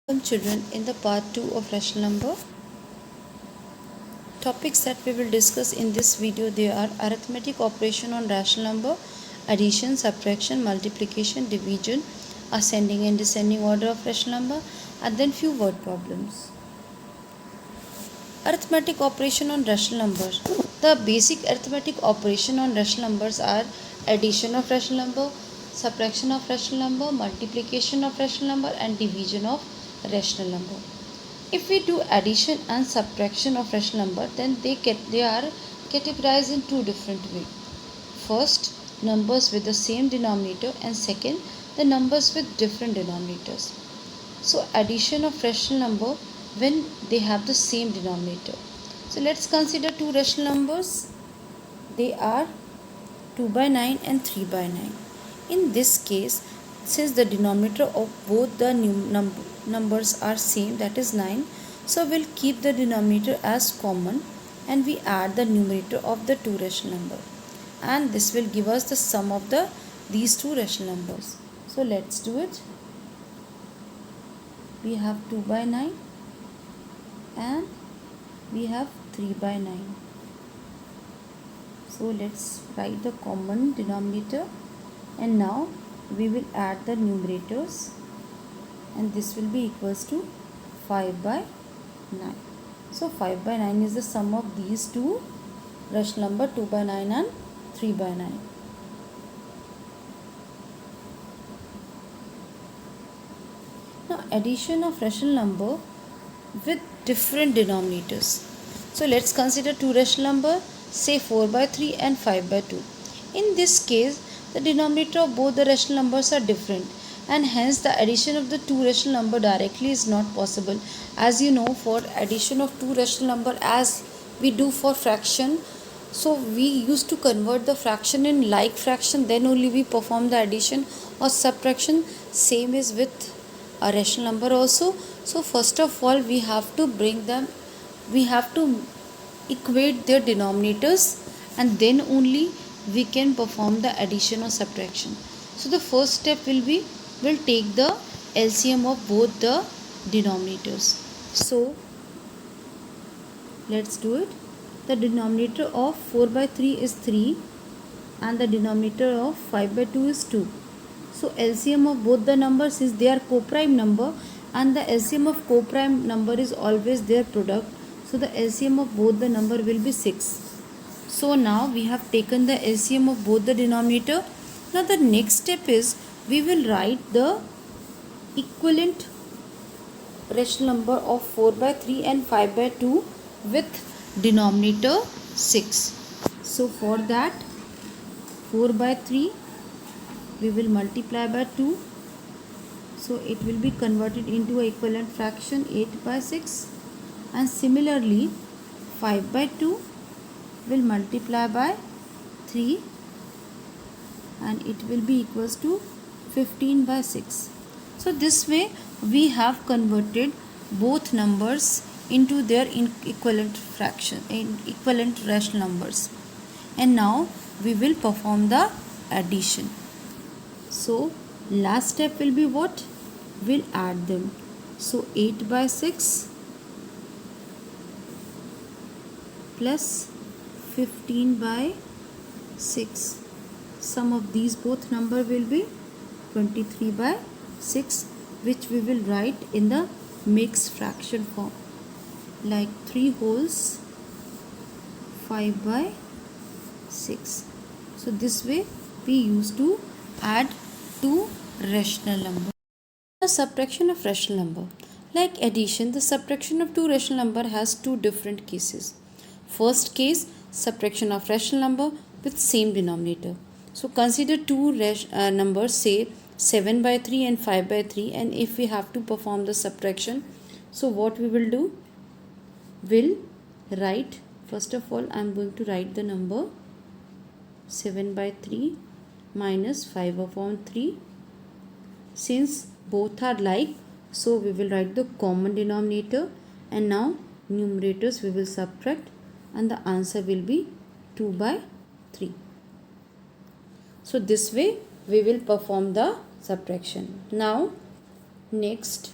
Welcome children in the part 2 of rational number. Topics that we will discuss in this video, they are arithmetic operation on rational number, addition, subtraction, multiplication, division, ascending and descending order of rational number, and then few word problems. Arithmetic operation on rational numbers. The basic arithmetic operation on rational numbers are addition of rational number, subtraction of rational number, multiplication of rational number, and division of rational number. If we do addition and subtraction of rational number, then they are categorized in two different ways. First, numbers with the same denominator, and second, the numbers with different denominators. So addition of rational number when they have the same denominator. So let's consider two rational numbers. They are 2 by 9 and 3 by 9. In this case, since the denominator of both the numbers are same, that is 9, so we'll keep the denominator as common and we add the numerator of the two rational number, and this will give us the sum of these two rational numbers. So let's do it. We have 2 by 9 and we have 3 by 9. So let's write the common denominator, and now we will add the numerators, and this will be equals to 5 by 9. So 5 by 9 is the sum of these two rational number, 2 by 9 and 3 by 9. Now addition of rational number with different denominators. So let's consider two rational number, say 4 by 3 and 5 by 2. In this case, the denominator of both the rational numbers are different, and hence the addition of the two rational number directly is not possible. As you know, for addition of two rational number, as we do for fraction, so we used to convert the fraction in like fraction, then only we perform the addition or subtraction. Same is with a rational number also. So first of all, we have to equate their denominators, and then only we can perform the addition or subtraction. So the first step will be, we'll take the LCM of both the denominators. So let's do it. The denominator of 4 by 3 is 3 and the denominator of 5 by 2 is 2. So LCM of both the numbers is their co-prime number, and the LCM of co-prime number is always their product. So the LCM of both the number will be 6. So now we have taken the LCM of both the denominator. Now the next step is, we will write the equivalent rational number of 4 by 3 and 5 by 2 with denominator 6. So for that, 4 by 3 we will multiply by 2. So it will be converted into an equivalent fraction, 8 by 6. And similarly, 5 by 2 will multiply by 3 and it will be equals to 15 by 6. So this way we have converted both numbers into their equivalent fraction, in equivalent rational numbers, and now we will perform the addition. So last step will be what? We'll add them. So 8 by 6 plus 15 by 6. Sum of these both number will be 23 by 6, which we will write in the mixed fraction form, like 3 wholes 5 by 6. So this way we used to add two rational numbers. The subtraction of rational number. Like addition, the subtraction of two rational number has two different cases. First case, subtraction of rational number with same denominator. So consider two numbers, say 7 by 3 and 5 by 3, and if we have to perform the subtraction, so what we will do? We'll write, first of all I am going to write the number 7 by 3 minus 5 upon 3. Since both are like, so we will write the common denominator, and now numerators we will subtract, and the answer will be 2 by 3. So this way we will perform the subtraction. Now next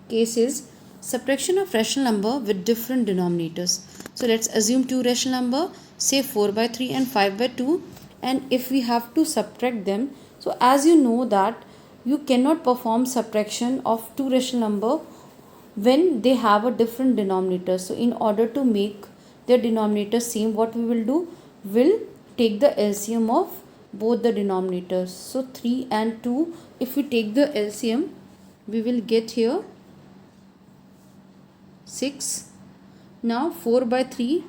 case is subtraction of rational number with different denominators. So let's assume two rational number, say 4 by 3 and 5 by 2, and if we have to subtract them, so as you know that you cannot perform subtraction of two rational number when they have a different denominator. So in order to make their denominator same, what we will do, will take the LCM of both the denominators. So 3 and 2, if we take the LCM, we will get here 6. Now 4 by 3,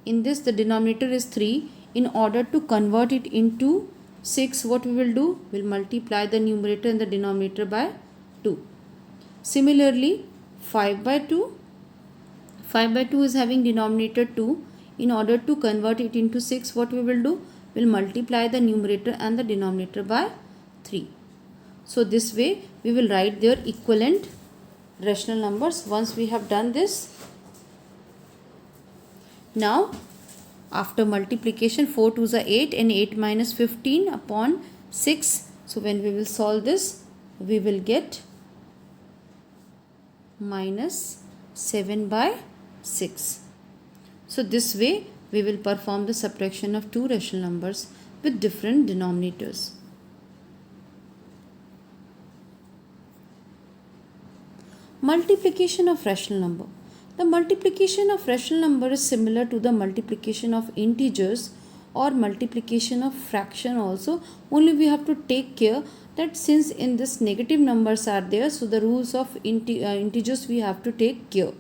in this the denominator is 3. In order to convert it into 6, what we will do, we'll multiply the numerator and the denominator by 2. Similarly 5 by 2, 5 by 2 is having denominator 2. In order to convert it into 6, what we will do, we'll multiply the numerator and the denominator by 3. So this way we will write their equivalent rational numbers. Once we have done this, now after multiplication, 4 2s are 8 and 8 minus 15 upon 6. So when we will solve this, we will get minus 7 by 6. So this way we will perform the subtraction of two rational numbers with different denominators. Multiplication of rational number. The multiplication of rational number is similar to the multiplication of integers or multiplication of fraction also. Only we have to take care that since in this negative numbers are there, so the rules of integers we have to take care.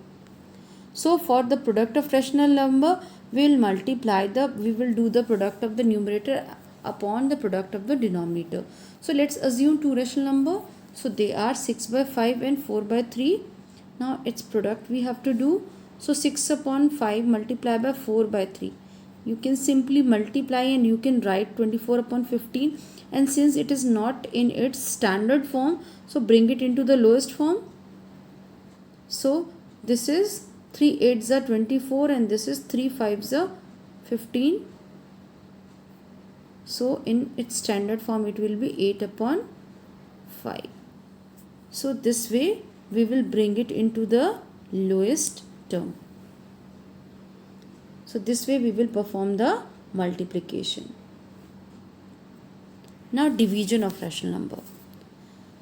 So for the product of rational number, we will do the product of the numerator upon the product of the denominator. So let's assume two rational number. So they are 6 by 5 and 4 by 3. Now its product we have to do. So 6 upon 5 multiply by 4 by 3. You can simply multiply and you can write 24 upon 15. And since it is not in its standard form, so bring it into the lowest form. So this is 3 8s are 24 and this is 3 5s are 15. So in its standard form it will be 8 upon 5. So this way we will bring it into the lowest term. So this way we will perform the multiplication. Now division of rational number.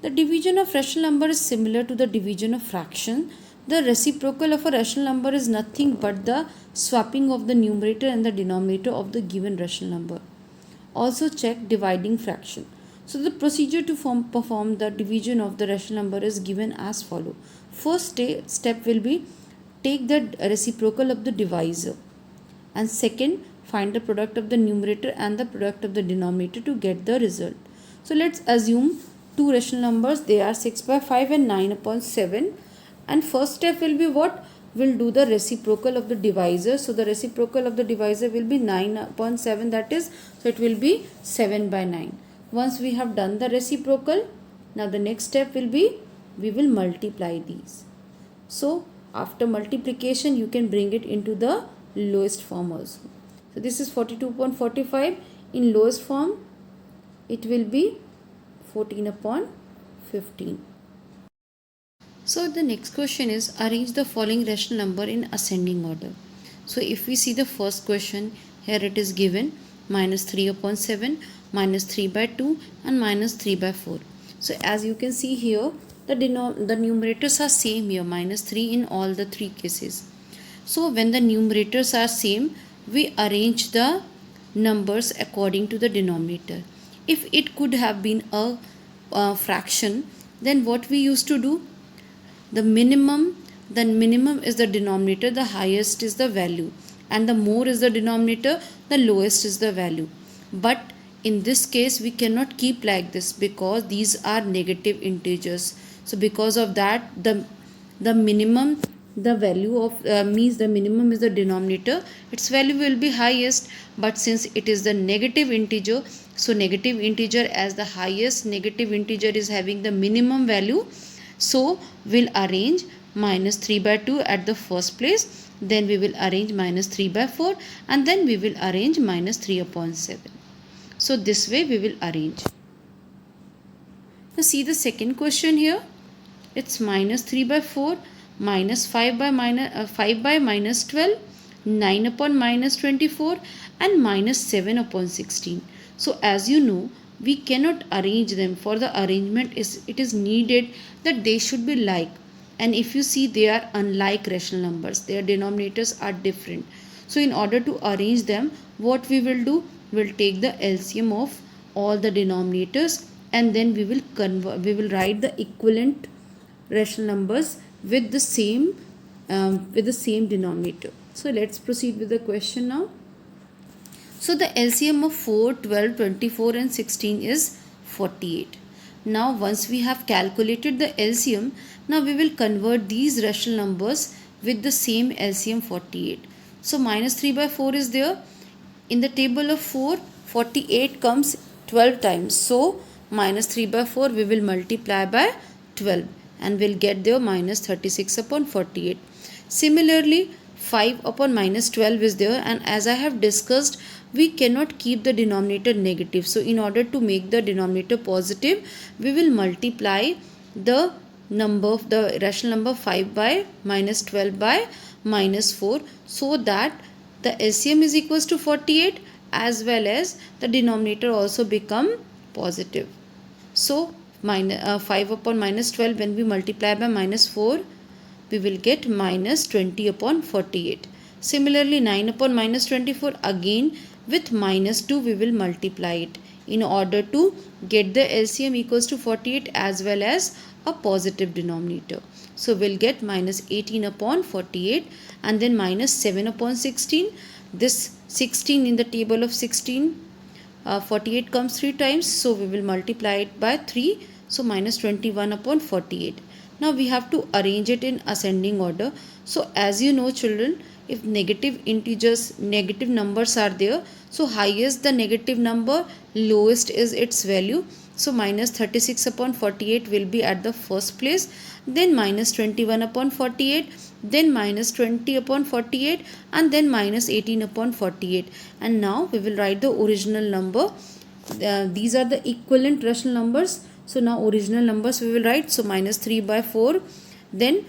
The division of rational number is similar to the division of fraction. The reciprocal of a rational number is nothing but the swapping of the numerator and the denominator of the given rational number. Also check dividing fraction. So the procedure to perform the division of the rational number is given as follow. First step will be take the reciprocal of the divisor, and second find the product of the numerator and the product of the denominator to get the result. So let's assume two rational numbers, they are 6 by 5 and 9 upon 7, and first step will be what? We'll do the reciprocal of the divisor. So the reciprocal of the divisor will be 9 upon 7, that is, so it will be 7 by 9. Once we have done the reciprocal, now the next step will be we will multiply these. So after multiplication you can bring it into the lowest form also. So this is 42 upon 45. In lowest form it will be 14 upon 15. So the next question is arrange the following rational number in ascending order. So if we see the first question, here it is given minus 3 upon 7, minus 3 by 2 and minus 3 by 4. So as you can see here, the numerators are same here, minus 3 in all the three cases. So when the numerators are same, we arrange the numbers according to the denominator. If it could have been a fraction, then what we used to do, the minimum is the denominator, the highest is the value, and the more is the denominator, the lowest is the value. But in this case we cannot keep like this because these are negative integers. So because of that, the minimum, the value of means the minimum is the denominator, its value will be highest. But since it is the negative integer, so negative integer as the highest negative integer is having the minimum value, so we'll arrange minus 3 by 2 at the first place, then we will arrange minus 3 by 4, and then we will arrange minus 3 upon 7. So this way we will arrange. Now see the second question here. It's minus 3 by 4, minus 5 by minus 12, 9 upon minus 24, and minus 7 upon 16. So as you know, we cannot arrange them. For the arrangement, it is needed that they should be like. And if you see, they are unlike rational numbers. Their denominators are different. So in order to arrange them, what we will do, we'll take the LCM of all the denominators, and then we will write the equivalent rational numbers with the same denominator. So let's proceed with the question now. So the LCM of 4, 12, 24 and 16 is 48. Now once we have calculated the LCM, now we will convert these rational numbers with the same LCM 48. So minus 3 by 4 is there. In the table of 4, 48 comes 12 times. So minus 3 by 4 we will multiply by 12 and we'll get there minus 36 upon 48. Similarly, 5 upon minus 12 is there, and as I have discussed, we cannot keep the denominator negative. So in order to make the denominator positive, we will multiply the rational number 5 by minus 12 by minus 4, so that the LCM is equals to 48 as well as the denominator also become positive. So 5 upon minus 12, when we multiply by minus 4, we will get minus 20 upon 48. Similarly, 9 upon minus 24, again with minus 2 we will multiply it in order to get the LCM equals to 48 as well as a positive denominator. So we'll get minus 18 upon 48 and then minus 7 upon 16. This 16 in the table of 16, 48 comes 3 times, so we will multiply it by 3. So minus 21 upon 48. Now we have to arrange it in ascending order. So as you know children, if negative numbers are there, so highest the negative number, lowest is its value. So minus 36 upon 48 will be at the first place, then minus 21 upon 48, then minus 20 upon 48, and then minus 18 upon 48. And now we will write the original number. These are the equivalent rational numbers. So now original numbers we will write. So minus 3 by 4, then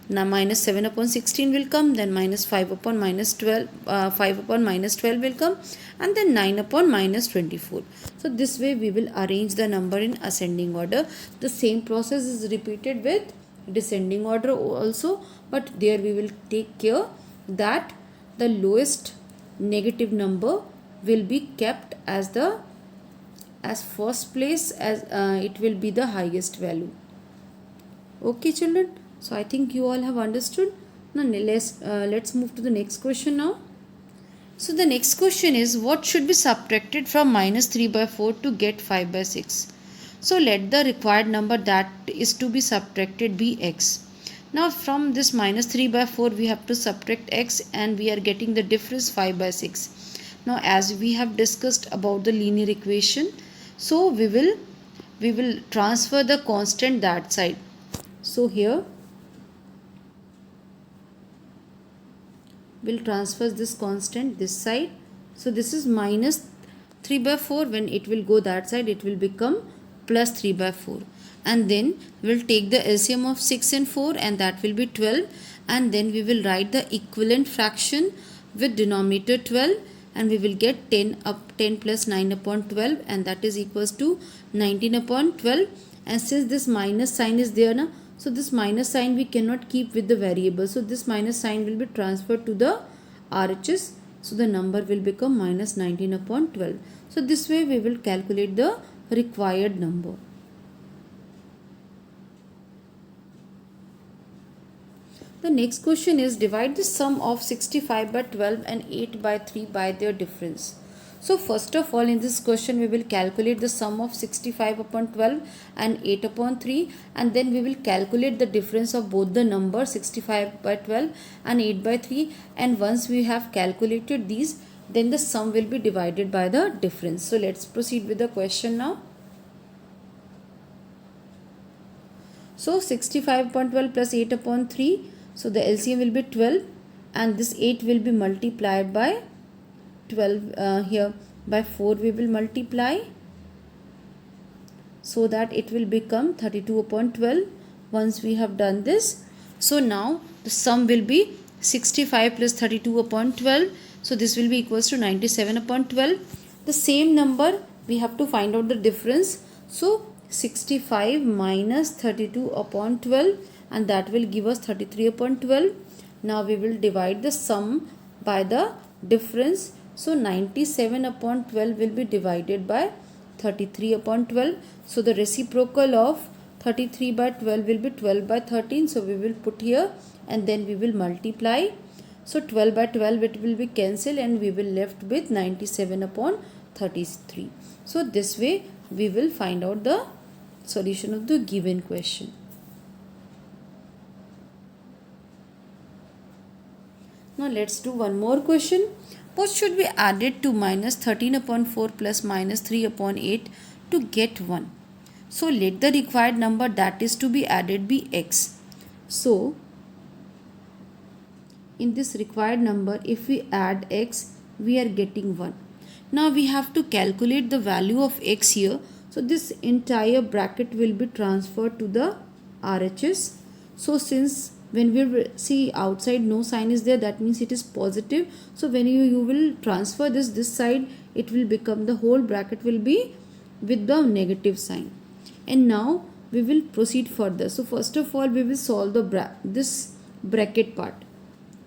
now minus 7 upon 16 will come, then minus 5 upon minus 12, 5 upon minus 12 will come, and then 9 upon minus 24. So this way we will arrange the number in ascending order. The same process is repeated with descending order also, but there we will take care that the lowest negative number will be kept as first place, as it will be the highest value. Okay children, so I think you all have understood. Now let's move to the next question now. So the next question is, what should be subtracted from minus 3 by 4 to get 5 by 6? So let the required number that is to be subtracted be x. Now from this minus 3 by 4 we have to subtract x, and we are getting the difference 5 by 6. Now as we have discussed about the linear equation, so we will transfer the constant that side. So here we'll transfer this constant this side. So this is minus 3 by 4. When it will go that side, it will become plus 3 by 4. And then we'll take the LCM of 6 and 4, and that will be 12. And then we will write the equivalent fraction with denominator 12, and we will get 10 plus 9 upon 12, and that is equals to 19 upon 12. And since this minus sign is there now, so this minus sign we cannot keep with the variable, so this minus sign will be transferred to the RHS, so the number will become minus 19 upon 12. So this way we will calculate the required number. The next question is, divide the sum of 65 by 12 and 8 by 3 by their difference. So first of all, in this question we will calculate the sum of 65 upon 12 and 8 upon 3, and then we will calculate the difference of both the numbers 65 by 12 and 8 by 3, and once we have calculated these, then the sum will be divided by the difference. So let's proceed with the question now. So 65 upon 12 plus 8 upon 3, so the LCM will be 12, and this 8 will be multiplied by 12, here by 4 we will multiply, so that it will become 32 upon 12 once we have done this. So now the sum will be 65 plus 32 upon 12. So this will be equals to 97 upon 12. The same number we have to find out the difference. So 65 minus 32 upon 12, and that will give us 33 upon 12. Now we will divide the sum by the difference. So 97 upon 12 will be divided by 33 upon 12. So the reciprocal of 33 by 12 will be 12 by 13. So we will put here and then we will multiply. So 12 by 12 it will be cancelled and we will left with 97 upon 33. So this way we will find out the solution of the given question. Now let's do one more question. What should be added to minus 13 upon 4 plus minus 3 upon 8 to get 1? So let the required number that is to be added be x. So in this required number, if we add x, we are getting 1. Now we have to calculate the value of x here. So this entire bracket will be transferred to the RHS. So since when we see outside no sign is there, that means it is positive. So when you will transfer this side, it will become, the whole bracket will be with the negative sign. And now we will proceed further. So first of all we will solve the this bracket part.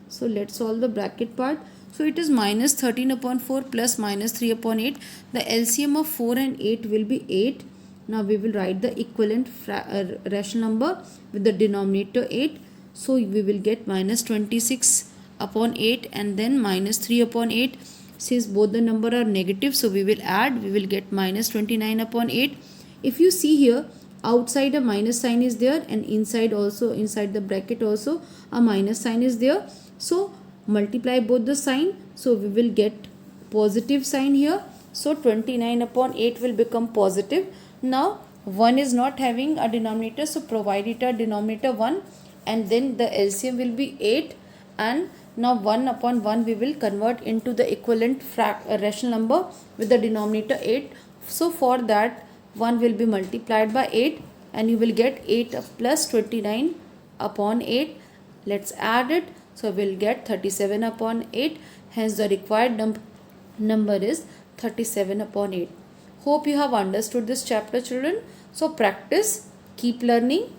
So let's solve the bracket part. So it is minus 13 upon 4 plus minus 3 upon 8. The LCM of 4 and 8 will be 8. Now we will write the equivalent rational number with the denominator 8. So we will get minus 26 upon 8 and then minus 3 upon 8. Since both the number are negative, so we will add, we will get minus 29 upon 8. If you see here, outside a minus sign is there and inside also, inside the bracket also a minus sign is there. So multiply both the sign, so we will get positive sign here. So 29 upon 8 will become positive. Now 1 is not having a denominator, so provide it a denominator 1, and then the LCM will be 8, and now 1 upon 1 we will convert into the equivalent rational number with the denominator 8. So for that 1 will be multiplied by 8 and you will get 8 plus 29 upon 8. Let's add it. So we'll get 37 upon 8. Hence the required number is 37 upon 8. Hope you have understood this chapter, children. So practice, keep learning.